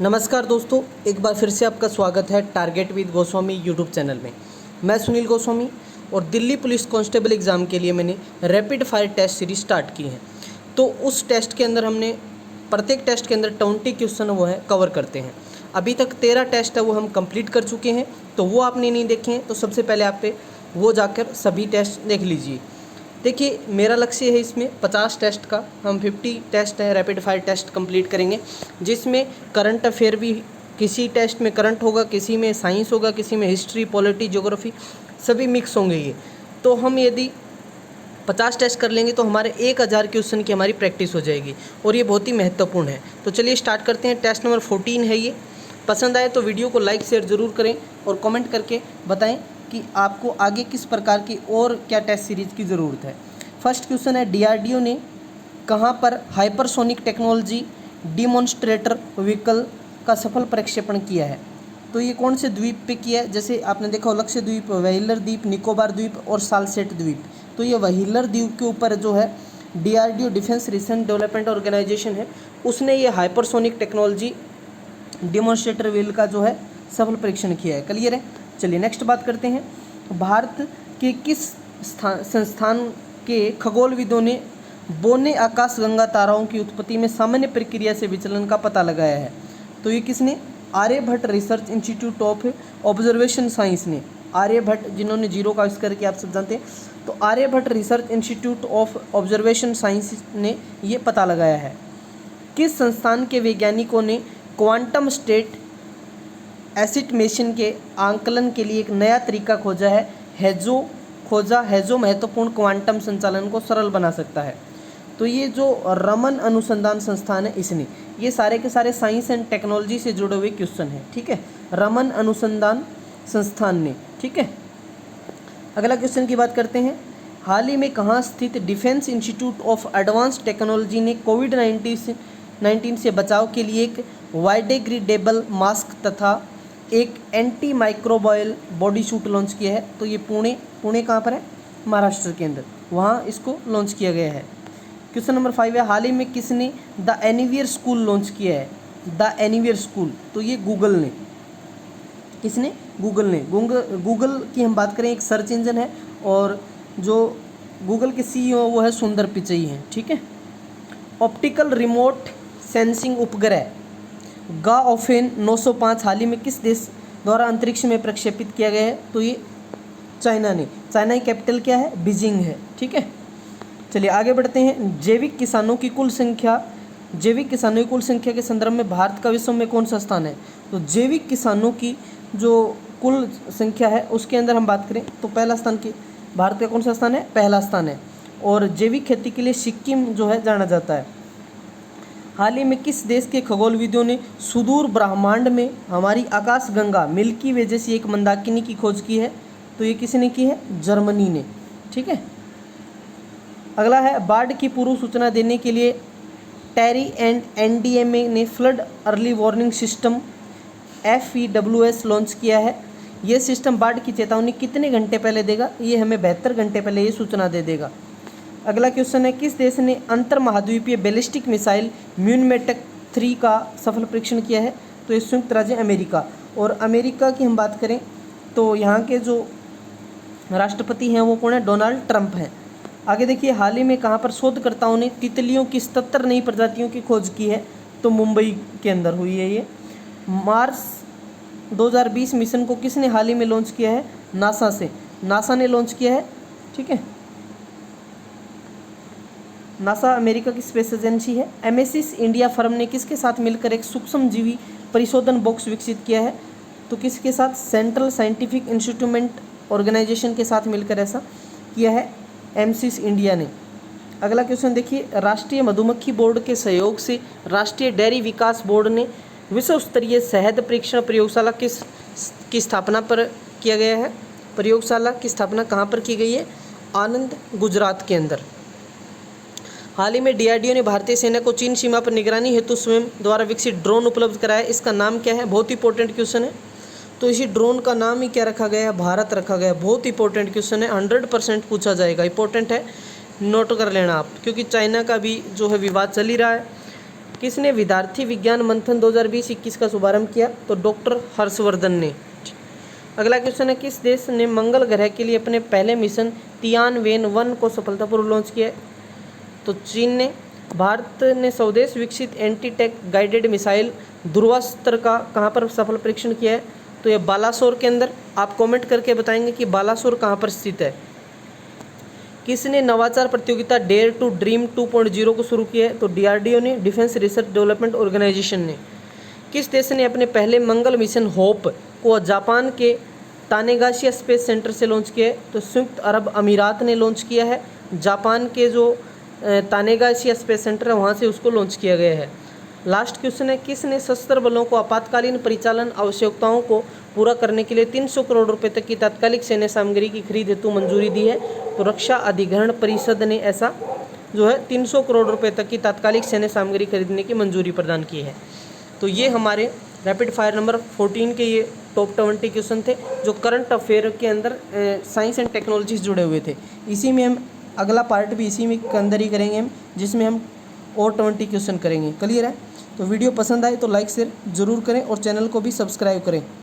नमस्कार दोस्तों, एक बार फिर से आपका स्वागत है target with Goswami YouTube channel में। मैं सुनील गोस्वामी और दिल्ली पुलिस कांस्टेबल एग्ज़ाम के लिए मैंने rapid fire test series start की है। तो उस टेस्ट के अंदर हमने प्रत्येक टेस्ट के अंदर 20 क्वेश्चन वो है कवर करते हैं। अभी तक 13 टेस्ट है वो हम कंप्लीट कर चुके हैं। तो वो आपने नहीं देखे हैं तो सबसे पहले आप पे वो जाकर सभी टेस्ट देख लीजिए। देखिए, मेरा लक्ष्य है इसमें 50 टेस्ट का, हम 50 टेस्ट है रैपिड फायर टेस्ट कंप्लीट करेंगे, जिसमें करंट अफेयर भी किसी टेस्ट में करंट होगा, किसी में साइंस होगा, किसी में हिस्ट्री, पॉलिटी, ज्योग्राफी सभी मिक्स होंगे ये। तो हम यदि 50 टेस्ट कर लेंगे तो हमारे 1000 क्वेश्चन की हमारी प्रैक्टिस हो जाएगी और ये बहुत ही महत्वपूर्ण है। तो चलिए स्टार्ट करते हैं। टेस्ट नंबर 14 है ये। पसंद आए तो वीडियो को लाइक शेयर ज़रूर करें और कमेंट करके बताएं कि आपको आगे किस प्रकार की और क्या टेस्ट सीरीज़ की ज़रूरत है। फर्स्ट क्वेश्चन है, डीआरडीओ ने कहाँ पर हाइपरसोनिक टेक्नोलॉजी डिमॉन्स्ट्रेटर व्हीकल का सफल प्रक्षेपण किया है? तो ये कौन से द्वीप पे किया है? जैसे आपने देखा हो, लक्षद्वीप द्वीप, व्हीलर द्वीप, निकोबार द्वीप और सालसेट द्वीप। तो ये व्हीलर द्वीप के ऊपर जो है DRDO defence research development organisation है, उसने ये हाइपरसोनिक टेक्नोलॉजी डिमॉन्स्ट्रेटर व्हील का जो है सफल परीक्षण किया है। क्लियर है? चलिए नेक्स्ट बात करते हैं। भारत के किस संस्थान के खगोलविदों ने बोने आकाशगंगा ताराओं की उत्पत्ति में सामान्य प्रक्रिया से विचलन का पता लगाया है? तो ये किसने? Aryabhatta research institute of observation science ने। आर्यभट्ट, जिन्होंने जीरो का आविष्कार किया, आप सब जानते हैं। तो Aryabhatta research institute of observation science ने ये पता लगाया है। किस संस्थान के वैज्ञानिकों ने क्वांटम स्टेट एस्टिमेशन के आंकलन के लिए एक नया तरीका खोजा है? हैजो महत्वपूर्ण क्वांटम संचालन को सरल बना सकता है। तो ये जो रमन अनुसंधान संस्थान है, इसने, ये सारे के सारे साइंस एंड टेक्नोलॉजी से जुड़े हुए क्वेश्चन हैं। ठीक है, रमन अनुसंधान संस्थान ने। ठीक है, अगला क्वेश्चन की बात करते हैं। हाल ही में कहाँ स्थित defence institute of advance technology ने कोविड-19 से बचाव के लिए एक बायोडिग्रेडेबल मास्क तथा एक anti microbial body suit launch किया है? तो ये पुणे कहाँ पर है? महाराष्ट्र के अंदर, वहाँ इसको लॉन्च किया गया है। क्वेश्चन नंबर 5 है, हाल ही में किसने द एनीवेयर स्कूल लॉन्च किया है? द एनीवेयर स्कूल, तो ये गूगल ने। किसने? गूगल ने। गूगल की हम बात करें, एक सर्च इंजन है और जो गूगल के CEO वो है सुंदर पिचई हैं। ठीक है। ऑप्टिकल रिमोट सेंसिंग उपग्रह गाओफेन 905 हाल ही में किस देश द्वारा अंतरिक्ष में प्रक्षेपित किया गया है? तो ये चाइना ने। चाइना की कैपिटल क्या है? बीजिंग है। ठीक है, चलिए आगे बढ़ते हैं। जैविक किसानों की कुल संख्या के संदर्भ में भारत का विश्व में कौन सा स्थान है? तो जैविक किसानों की जो कुल संख्या है उसके अंदर हम बात करें तो पहला स्थान की भारत का कौन सा स्थान है? पहला स्थान है। और जैविक खेती के लिए सिक्किम जो है जाना जाता है। हाल ही में किस देश के खगोलविदों ने सुदूर ब्रह्मांड में हमारी आकाशगंगा मिल्की वे जैसी एक मंदाकिनी की खोज की है? तो ये किसने की है? जर्मनी ने। ठीक है, अगला है, बाढ़ की पूर्व सूचना देने के लिए टेरी एंड NDMA ने flood early warning system FEWS launch किया है। ये सिस्टम बाढ़ की चेतावनी कितने घंटे पहले देगा? ये हमें 72 घंटे पहले ये सूचना दे देगा। अगला क्वेश्चन है, किस देश ने अंतर महाद्वीपीय बैलिस्टिक मिसाइल म्यूनमेटक 3 का सफल परीक्षण किया है? तो ये संयुक्त राज्य अमेरिका। और अमेरिका की हम बात करें तो यहाँ के जो राष्ट्रपति हैं वो कौन है? डोनाल्ड ट्रंप हैं। आगे देखिए, हाल ही में कहाँ पर शोधकर्ताओं ने तितलियों की 77 नई प्रजातियों की खोज की है? तो मुंबई के अंदर हुई है ये। मार्स 2020 मिशन को किसने हाल ही में लॉन्च किया है? नासा ने लॉन्च किया है। ठीक है, नासा अमेरिका की स्पेस एजेंसी है। एमेसिस इंडिया फर्म ने किसके साथ मिलकर एक सूक्ष्मजीवी परिशोधन बॉक्स विकसित किया है? तो किसके साथ? सेंट्रल साइंटिफिक इंस्ट्रूमेंट ऑर्गेनाइजेशन के साथ मिलकर ऐसा किया है एमसिस इंडिया ने। अगला क्वेश्चन देखिए, राष्ट्रीय मधुमक्खी बोर्ड के सहयोग से राष्ट्रीय डेयरी विकास बोर्ड ने विश्व स्तरीय शहद परीक्षण प्रयोगशाला की स्थापना पर किया गया है? प्रयोगशाला की स्थापना कहाँ पर की गई है? आनंद, गुजरात के अंदर। हाल ही में डीआरडीओ ने भारतीय सेना को चीन सीमा पर निगरानी हेतु स्वयं द्वारा विकसित ड्रोन उपलब्ध कराया। इसका नाम क्या है? बहुत इंपॉर्टेंट क्वेश्चन है। तो इसी ड्रोन का नाम ही क्या रखा गया है? भारत रखा गया है। बहुत इंपॉर्टेंट क्वेश्चन है, 100% पूछा जाएगा, इंपॉर्टेंट है, नोट कर लेना आप, क्योंकि चाइना का भी जो है विवाद चल ही रहा है। किसने विद्यार्थी विज्ञान मंथन 2020-21 का शुभारंभ किया? तो डॉक्टर हर्षवर्धन ने। अगला क्वेश्चन है, किस देश ने मंगल ग्रह के लिए अपने पहले मिशन तियानवेन-1 को सफलतापूर्वक लॉन्च किया है? तो चीन ने। भारत ने स्वदेश विकसित anti tank guided missile Dhruvastra का कहाँ पर सफल परीक्षण किया है? तो ये बालासोर के अंदर। आप कमेंट करके बताएंगे कि बालासोर कहाँ पर स्थित है। किसने नवाचार प्रतियोगिता डेयर टू ड्रीम 2.0 को शुरू किया है? तो डीआरडीओ ने, डिफेंस रिसर्च डेवलपमेंट ऑर्गेनाइजेशन ने। किस देश ने अपने पहले मंगल मिशन होप को जापान के तानेगाशिया स्पेस सेंटर से लॉन्च किया है? तो संयुक्त अरब अमीरात ने लॉन्च किया है। जापान के जो तानेगाशिया स्पेस सेंटर है वहाँ से उसको लॉन्च किया गया है। लास्ट क्वेश्चन है, किसने सशस्त्र बलों को आपातकालीन परिचालन आवश्यकताओं को पूरा करने के लिए 300 करोड़ रुपए तक की तात्कालिक सैन्य सामग्री की खरीद हेतु मंजूरी दी है? तो रक्षा अधिग्रहण परिषद ने ऐसा जो है 300 करोड़ रुपए तक की तात्कालिक सैन्य सामग्री खरीदने की मंजूरी प्रदान की है। तो ये हमारे रैपिड फायर नंबर 14 के ये टॉप 20 क्वेश्चन थे जो करंट अफेयर के अंदर साइंस एंड टेक्नोलॉजीज जुड़े हुए थे। इसी में हम अगला पार्ट भी इसी में के अंदर ही करेंगे हम, जिसमें हम और 20 क्वेश्चन करेंगे। क्लियर है? तो वीडियो पसंद आए तो लाइक शेयर ज़रूर करें और चैनल को भी सब्सक्राइब करें।